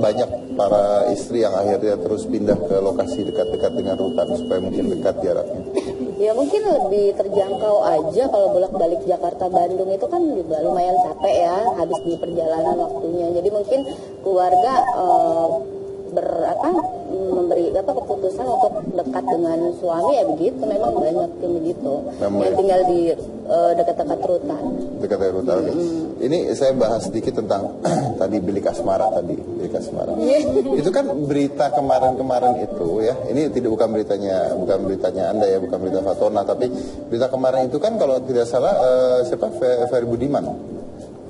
banyak para istri yang akhirnya terus pindah ke lokasi dekat-dekat dengan rutan supaya mungkin dekat jaraknya? Ya mungkin lebih terjangkau aja. Kalau bolak-balik Jakarta Bandung itu kan juga lumayan capek ya, habis di perjalanan waktunya. Jadi mungkin keluarga memberi keputusan untuk dekat dengan suami ya begitu. Memang banyak yang begitu yang tinggal di dekat-dekat rutan. Dekat-dekat rutan. Ini saya bahas sedikit tentang tadi bilik asmara tadi. Itu kan berita kemarin-kemarin itu ya. Ini bukan beritanya Anda ya, bukan berita Fatona, tapi berita kemarin itu kan kalau tidak salah siapa Ferry Budiman.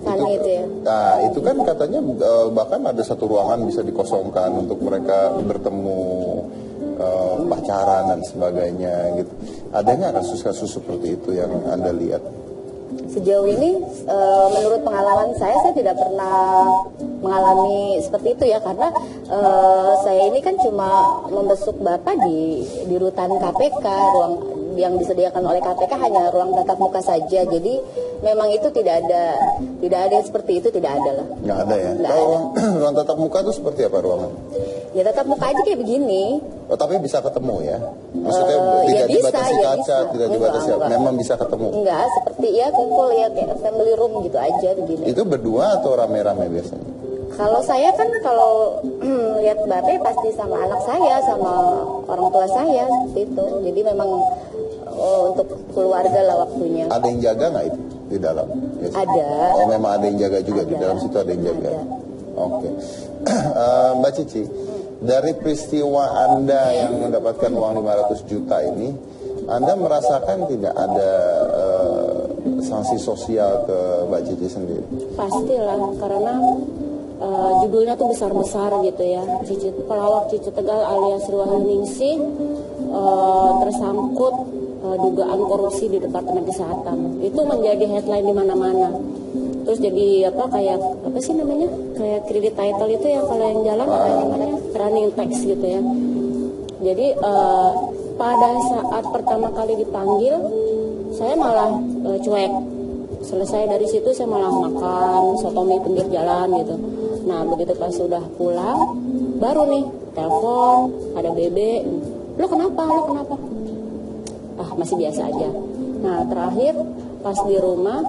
Itu ya. Nah, itu kan katanya bahkan ada satu ruangan bisa dikosongkan untuk mereka bertemu, pacaran dan sebagainya gitu. Ada nggak kasus-kasus seperti itu yang Anda lihat? Sejauh ini menurut pengalaman saya tidak pernah mengalami seperti itu ya, karena saya ini kan cuma membesuk Bapak di rutan KPK. Ruang yang disediakan oleh KPK hanya ruang tatap muka saja. Jadi memang itu tidak ada yang seperti itu, tidak ada lah. Nggak ada ya? Kalau ruang tatap muka itu seperti apa ruangan? Ya tatap muka aja kayak begini. Oh, tapi bisa ketemu ya? Maksudnya tidak dibatasi kaca, tidak dibatasi, memang bisa ketemu? Enggak, seperti ya kumpul ya kayak family room gitu aja begini. Itu berdua atau rame-rame biasanya? Kalau saya kan kalau lihat Bape pasti sama anak saya, sama orang tua saya seperti itu. Jadi memang untuk keluarga lah waktunya. Ada yang jaga nggak itu di dalam? Yes. Ada. Oh, memang ada yang jaga juga, di dalam situ ada yang jaga. Oke. Mbak Cici, dari peristiwa Anda yang mendapatkan uang 500 juta ini, Anda merasakan tidak ada sanksi sosial ke Mbak Cici sendiri? Pastilah, karena judulnya tuh besar-besar gitu ya. Pelawak Cici Tegal alias Ruwaningsih tersangkut dugaan korupsi di Departemen Kesehatan. Itu menjadi headline di mana-mana. Terus jadi apa sih namanya? Kayak credit title itu ya, kalau yang jalan namanya running text gitu ya. Jadi pada saat pertama kali dipanggil, saya malah cuek. Selesai dari situ saya malah makan sotomi pinggir jalan gitu. Nah begitu pas sudah pulang, baru nih telepon, ada BB, lo kenapa? Masih biasa aja. Nah terakhir pas di rumah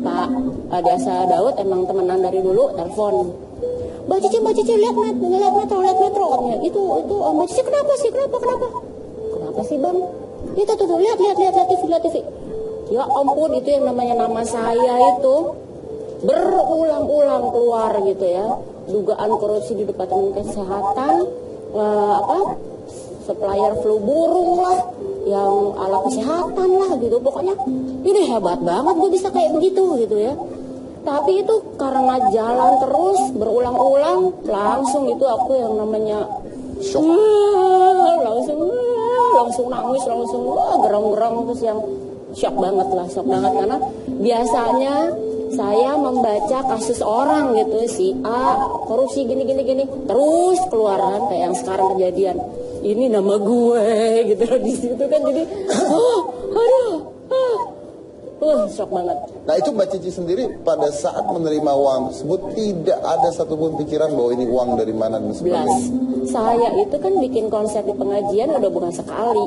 Pak Adiasa Daud, emang temenan dari dulu, telepon, Mbak Cici lihat metro katanya. Itu Mbak Cici kenapa sih bang? Itu tuh lihat TV. Ya ampun, itu yang namanya nama saya itu berulang-ulang keluar gitu ya, dugaan korupsi di Departemen Kesehatan, supplier flu burung lah, yang alat kesehatan lah gitu. Pokoknya ini hebat banget gue bisa kayak begitu gitu ya. Tapi itu karena jalan terus berulang-ulang, langsung itu aku yang namanya shock. Langsung nangis, langsung gerang-gerang, terus yang shock banget karena biasanya saya membaca kasus orang gitu, si A korupsi gini terus keluaran kayak yang sekarang kejadian. Ini nama gue gitu di situ kan, jadi shock banget. Nah itu Mbak Cici sendiri pada saat menerima uang tersebut tidak ada satupun pikiran bahwa ini uang dari mana dan sebagainya? Saya itu kan bikin konser di pengajian udah bukan sekali,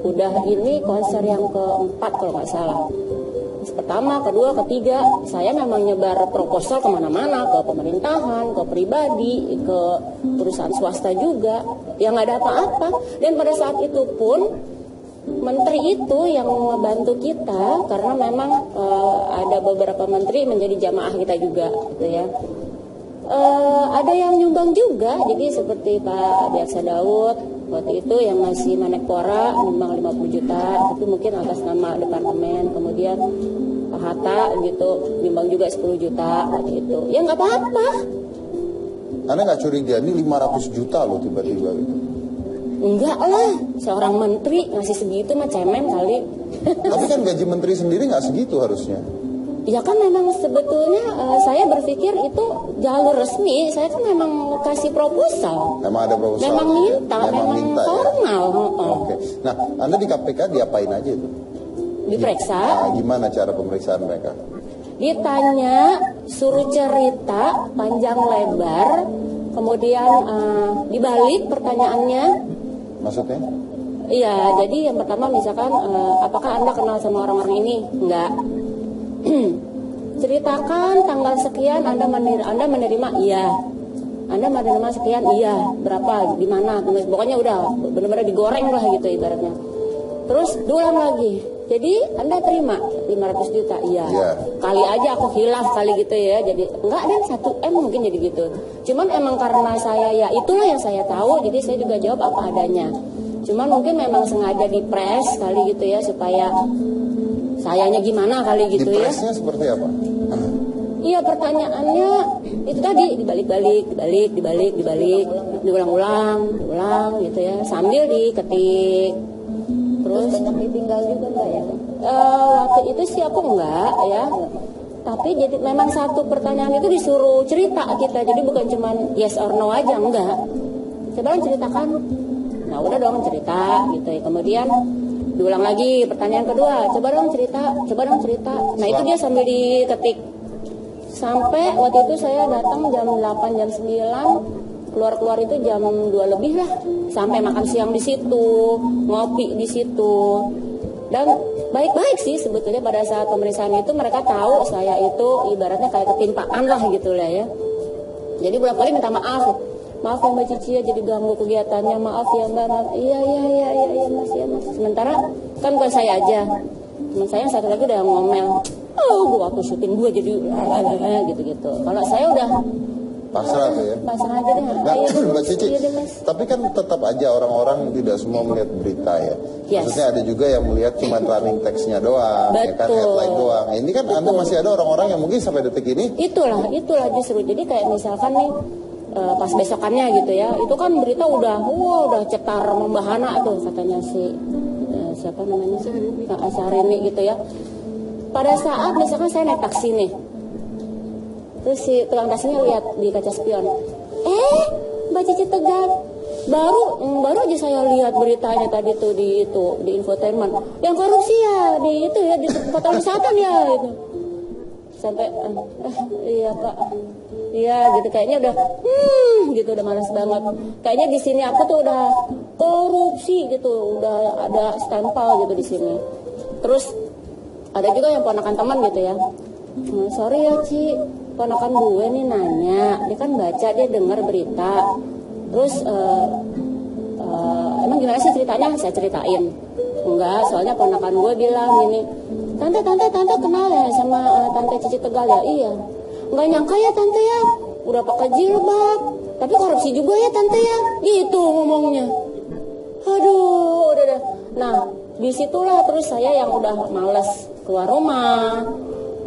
udah ini konser yang keempat kalau nggak salah. Pertama, kedua, ketiga, saya memang nyebar proposal kemana-mana, ke pemerintahan, ke pribadi, ke perusahaan swasta juga, yang nggak ada apa-apa. Dan pada saat itu pun menteri itu yang membantu kita, karena memang ada beberapa menteri menjadi jamaah kita juga, gitu ya. Ada yang nyumbang juga, jadi seperti Pak Adiasa Daud waktu itu yang masih Menpora nyumbang 50 juta, itu mungkin atas nama departemen. Kemudian Pak Hatta gitu nyumbang juga 10 juta gitu. Ya nggak apa-apa. Anda nggak curiga ini 500 juta loh tiba-tiba gitu? Enggak lah, seorang menteri ngasih segitu mah cemen kali. Tapi kan gaji menteri sendiri nggak segitu harusnya. Ya kan memang sebetulnya saya berpikir itu jalur resmi. Saya kan memang kasih proposal. Memang ada proposal. Memang minta formal. Ya? Oke. Nah, Anda di KPK diapain aja itu? Diperiksa. Gimana cara pemeriksaan mereka? Ditanya, suruh cerita panjang lebar Kemudian dibalik pertanyaannya. Maksudnya? Iya, jadi yang pertama misalkan apakah Anda kenal sama orang-orang ini? Enggak. Ceritakan tanggal sekian Anda menerima, iya. Anda menerima sekian, iya. Berapa, di mana? Pokoknya udah benar-benar digoreng lah gitu ibaratnya. Terus diulang lagi. Jadi Anda terima 500 juta, iya. Kali aja aku hilaf kali gitu ya. Jadi enggak ada 1 M mungkin jadi gitu. Cuman emang karena saya ya itulah yang saya tahu, jadi saya juga jawab apa adanya. Cuman mungkin memang sengaja dipres kali gitu ya supaya sayanya gimana kali gitu ya. Dipresnya seperti apa? Iya, pertanyaannya itu tadi dibalik-balik, diulang-ulang gitu ya, sambil diketik. Terus banyak ditinggal juga enggak ya? Waktu itu sih aku enggak ya. Tapi jadi memang satu pertanyaan itu disuruh cerita kita, jadi bukan cuman yes or no aja, enggak. Coba dong ceritakan. Nah udah dong cerita gitu ya. Kemudian diulang lagi pertanyaan kedua, coba dong cerita. Nah itu dia sambil diketik. Sampai waktu itu saya datang jam 8, jam 9, keluar itu jam 2 lebih lah. Sampai makan siang di situ, ngopi di situ. Dan baik-baik sih sebetulnya pada saat pemeriksaan itu mereka tahu saya itu ibaratnya kayak ketimpaan lah gitu lah ya. Jadi beberapa kali minta maaf ya Mbak Cici ya, jadi ganggu kegiatannya, maaf ya Mbak, maaf. Iya Mas. Sementara kan bukan saya aja, teman saya yang satu lagi udah ngomel, waktu syuting gue jadi gitu. Kalau saya udah pasrah tuh ya. Pasrah aja deh. Nah, Mbak Cici, tapi kan tetap aja orang-orang tidak semua melihat berita ya. Yes. Maksudnya ada juga yang melihat cuma running text-nya doang, ya kan, headline doang. Ini kan Anda masih ada orang-orang yang mungkin sampai detik ini. Itulah justru. Jadi kayak misalkan nih pas besokannya gitu ya, itu kan berita udah cetar membahana tuh katanya si siapa namanya Syahrini gitu ya. Pada saat misalkan saya naik taksi nih, terus si tukang taksinya lihat di kaca spion, Mbak Cici Tegar, baru aja saya lihat beritanya tadi tuh di infotainment, yang korupsi ya di kota wisata ya itu. Sampai iya Pak, iya gitu, kayaknya udah gitu, udah malas banget. Kayaknya di sini aku tuh udah korupsi gitu, udah ada stempel gitu di sini. Terus ada juga yang ponakan teman gitu ya, sorry ya Ci, ponakan gue nih nanya, dia kan baca, dia dengar berita, terus emang gimana sih ceritanya? Saya ceritain. Enggak, soalnya ponakan gue bilang gini, tante kenal ya sama Tante Cici Tegal ya? Iya. Enggak nyangka ya Tante ya, udah pakai jilbab, tapi korupsi juga ya Tante ya, gitu ngomongnya. Aduh, udah. Nah, disitulah terus saya yang udah males keluar rumah,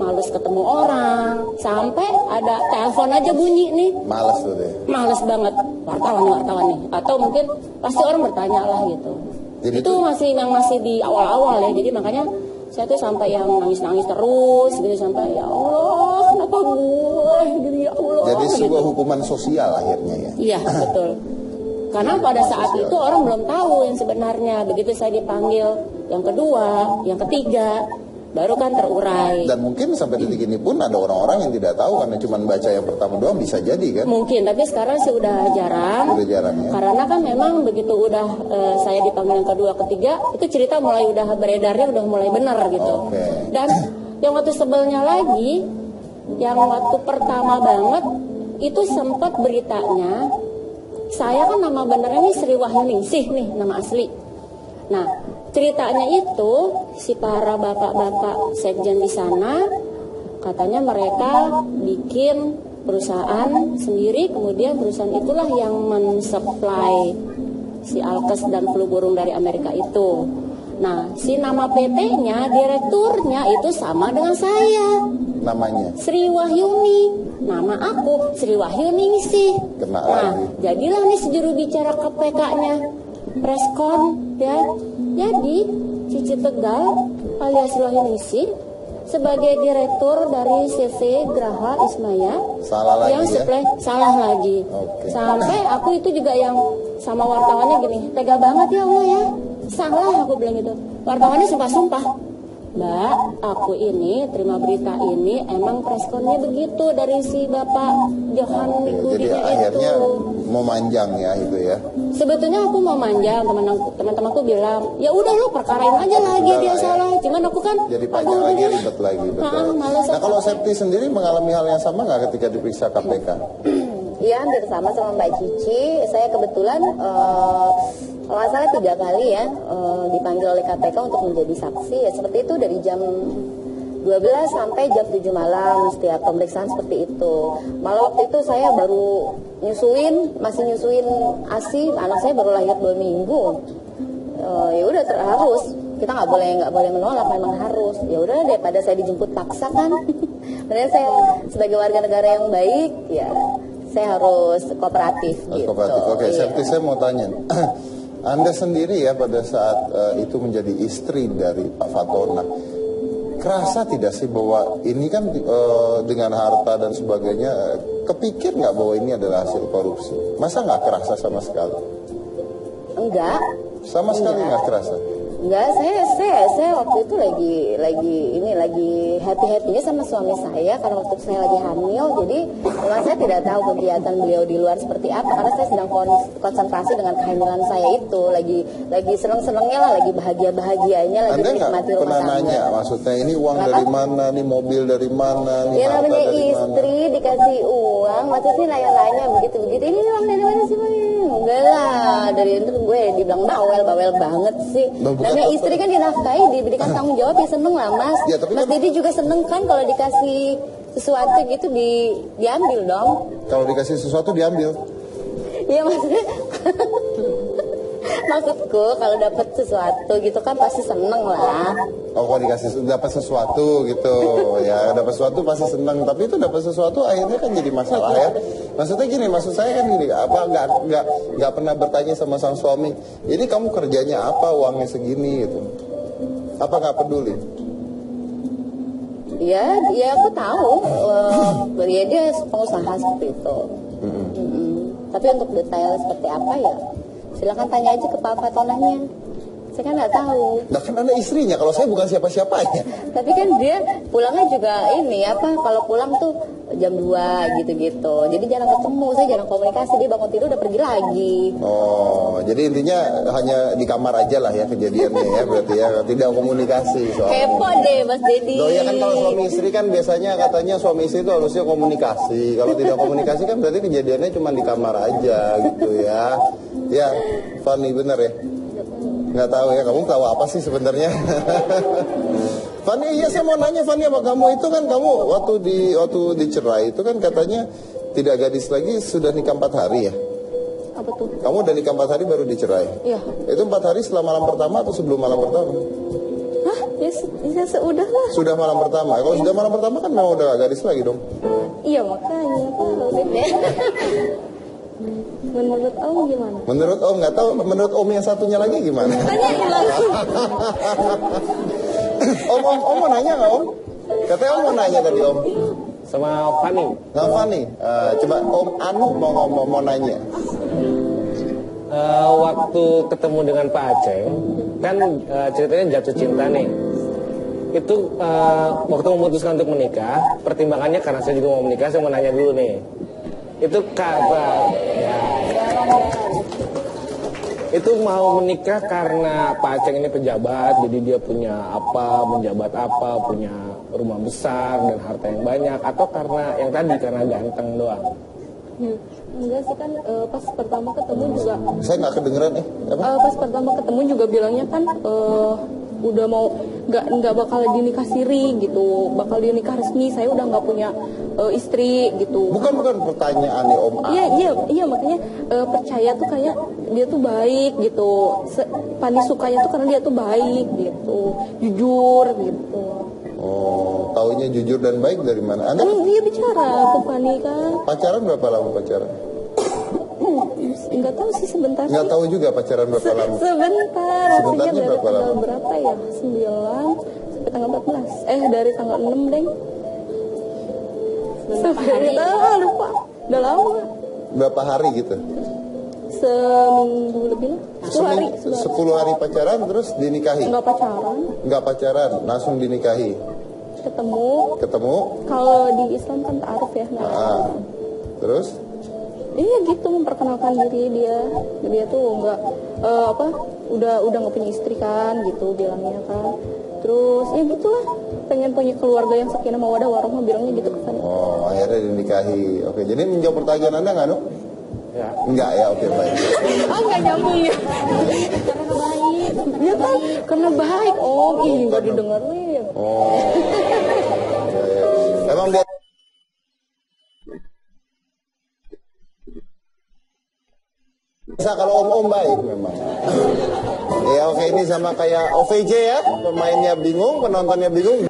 males ketemu orang, sampai ada telepon aja bunyi nih. Males tuh deh. Males banget, wartawan nih. Atau mungkin pasti orang bertanya lah gitu. Jadi itu masih di awal-awal ya, jadi makanya saya tuh sampai yang nangis-nangis terus gitu, sampai ya Allah kenapa gue gitu, ya Allah. Jadi sebuah gitu. hukuman sosial akhirnya ya. Iya betul. Karena pada saat itu orang belum tahu yang sebenarnya. Begitu saya dipanggil yang kedua, yang ketiga, baru kan terurai. Dan mungkin sampai detik ini pun ada orang-orang yang tidak tahu karena cuma baca yang pertama doang, bisa jadi kan? Mungkin, tapi sekarang sih udah jarang. Udah jarang ya. Karena kan memang begitu udah saya dipanggil yang kedua, ketiga, itu cerita mulai udah beredarnya udah mulai benar gitu. Okay. Dan yang waktu sebelnya lagi, yang waktu pertama banget itu sempat beritanya, saya kan nama benernya nih Sri Wahyuningsih nih nama asli. Nah, ceritanya itu si para bapak-bapak sekjen di sana katanya mereka bikin perusahaan sendiri, kemudian perusahaan itulah yang mensupply si alkes dan flu burung dari Amerika itu. Nah, si nama PT-nya, direkturnya itu sama dengan saya. Namanya? Sri Wahyuni. Nama aku Sri Wahyuningsih. Nah, jadilah nih si juru bicara KPK-nya preskon ya. Jadi Cici Tegal alias Sri Wahyuningsih sebagai direktur dari CV Graha Ismaya salah yang lagi ya? Salah lagi. Okay. Sampai aku itu juga yang sama wartawannya gini, tega banget ya Allah ya, salah aku bilang gitu. Wartawannya sumpah-sumpah Mbak, aku ini terima berita ini emang preskonnya begitu dari si Bapak Johan Jadi Budi akhirnya itu. mau manjang ya itu ya. Sebetulnya aku mau manjang, teman-temanku bilang, ya udah lu perkarain aja lagi Udah dia lah ya. salah. Cuman aku kan, Jadi panjang aduh, lagi, udah. ribet lagi, betul. Males. Nah kalau Septi sendiri mengalami hal yang sama nggak ketika diperiksa KPK? Iya, hampir sama Mbak Cici. Saya kebetulan kalau nggak salah 3 kali ya dipanggil oleh KPK untuk menjadi saksi. Ya seperti itu dari jam 12 sampai jam 7 malam setiap pemeriksaan seperti itu. Malah waktu itu saya baru masih nyusuin ASI, anak saya baru lahir 2 minggu. Ya udah harus, kita nggak boleh menolak, memang harus. Ya udah daripada saya dijemput paksa kan. Karena saya sebagai warga negara yang baik, ya saya harus kooperatif. Gitu. Kooperatif. Oke, Iya. Septi saya mau tanya. Anda sendiri ya pada saat itu menjadi istri dari Pak Fatona, kerasa tidak sih bahwa ini kan dengan harta dan sebagainya, kepikir nggak bahwa ini adalah hasil korupsi? Masa nggak kerasa sama sekali? Enggak. Sama sekali nggak kerasa? Enggak, saya waktu itu lagi happy-happynya sama suami saya karena waktu saya lagi hamil, jadi memang saya tidak tahu kegiatan beliau di luar seperti apa karena saya sedang konsentrasi dengan kehamilan saya itu, lagi seneng-senengnya lah, lagi bahagia-bahagianya, lagi Anda nggak menikmati rumah pernah tangga. nanya, maksudnya ini uang dari mana, nih mobil dari mana, nih Ya harta namanya dari mana? istri dikasih uang, maksudnya nanya-nanya begitu-begitu, ini uang dari mana sih? Enggak lah, dari itu gue dibilang bawel banget sih. Namanya istri kan dinafkahi, diberikan tanggung jawab, ya seneng lah mas. Ya, tapi Mas kan- Didi juga seneng kan kalau dikasih sesuatu gitu diambil dong. Kalau dikasih sesuatu diambil. Iya maksudnya. Maksudku kalau dapat sesuatu gitu kan pasti seneng lah. Oh, kalau dapat sesuatu gitu, ya dapat sesuatu pasti senang. Tapi itu dapat sesuatu akhirnya kan jadi masalah ya. Maksudnya gini, maksud saya kan gini, apa nggak pernah bertanya sama sang suami, ini kamu kerjanya apa, uangnya segini gitu? Apa nggak peduli? Ya aku tahu, ya dia pengusaha seperti itu. Tapi untuk detail seperti apa ya, silakan tanya aja ke Pak Fatonanya. Saya kan nggak tahu. Nah kan Anda istrinya, kalau saya bukan siapa-siapanya. Tapi kan dia pulangnya juga ini kalau pulang tuh jam 2 gitu-gitu. Jadi jarang ketemu, saya jarang komunikasi. Dia bangun tidur udah pergi lagi. Oh, jadi intinya hanya di kamar aja lah ya kejadiannya ya, berarti ya tidak komunikasi soalnya. Kepo deh Mas Dedi. Loh ya kan kalau suami istri kan biasanya katanya suami istri itu harusnya komunikasi. Kalau tidak komunikasi kan berarti kejadiannya cuma di kamar aja gitu ya. Ya, Fanny bener ya? Nggak tahu ya, kamu tahu apa sih sebenarnya? Fanny, iya saya mau nanya Fanny, apa kamu itu kan kamu waktu dicerai itu kan katanya tidak gadis lagi, sudah nikah 4 hari ya? Apa tuh? Kamu udah nikah 4 hari baru dicerai? Iya. Itu 4 hari setelah malam pertama atau sebelum malam pertama? Hah? Ya sudah lah. Sudah malam pertama. Kalau sudah malam pertama kan memang udah gak gadis lagi dong. Iya makanya tahu deh. Menurut Om gimana? Menurut Om nggak tahu, menurut Om yang satunya lagi gimana? Tanyain langsung. Om mau nanya nggak Om? Katanya Om mau nanya tadi Om. Sama Fanny. Nggak Fanny, coba Om Anu mau nanya. Waktu ketemu dengan Pak Aceh, kan ceritanya jatuh cinta nih. Itu waktu memutuskan untuk menikah, pertimbangannya karena saya juga mau menikah, saya mau nanya dulu nih. Itu kabar, ya. Itu mau menikah karena Pak Aceh ini pejabat, jadi dia punya apa, menjabat apa, punya rumah besar dan harta yang banyak, atau karena yang tadi karena ganteng doang? Enggak sih kan pas pertama ketemu juga Saya nggak kedengeran apa? pas pertama ketemu juga bilangnya kan udah mau nggak bakal dinikah siri gitu, bakal dinikah resmi, saya udah nggak punya istri gitu. Bukan pertanyaan nih Om Anu. Iya makanya percaya tuh kayak dia tuh baik gitu. Pani sukanya tuh karena dia tuh baik gitu, jujur gitu. Oh, taunya jujur dan baik dari mana? Anda Kan dia bicara ke Pani kan. pacaran berapa lama pacaran? Nggak tahu sih sebentar. Nggak tahu juga pacaran berapa lama. Sebentar. Sebentarnya Artinya dari berapa tanggal lama? berapa ya? 9 sampai tanggal 14. Dari tanggal 6 deng. Sampai lupa. Udah lama. Berapa hari gitu? seminggu lebih lah. 10 hari. 10 hari pacaran terus dinikahi? Nggak pacaran. Nggak pacaran, langsung dinikahi. Ketemu. Kalau di Islam kan ta'aruf ya. Nah. Terus? Iya gitu, memperkenalkan diri dia. Dia tuh nggak udah nggak punya istri kan gitu bilangnya kan. Terus ya gitulah, pengen punya keluarga yang sakinah mawaddah warahmah, bilangnya gitu kan. Oh, akhirnya dinikahi. Oke, jadi menjawab pertanyaan Anda nggak, Nuk? Ya. Enggak ya, oke baik. Nggak nyambung ya. Karena baik. Ya kan, karena baik. Oh, nggak didengerin. Oh. Ya. Emang dia bisa kalau om-om baik memang. Ya oke, ini sama kayak OVJ ya, pemainnya bingung, penontonnya bingung.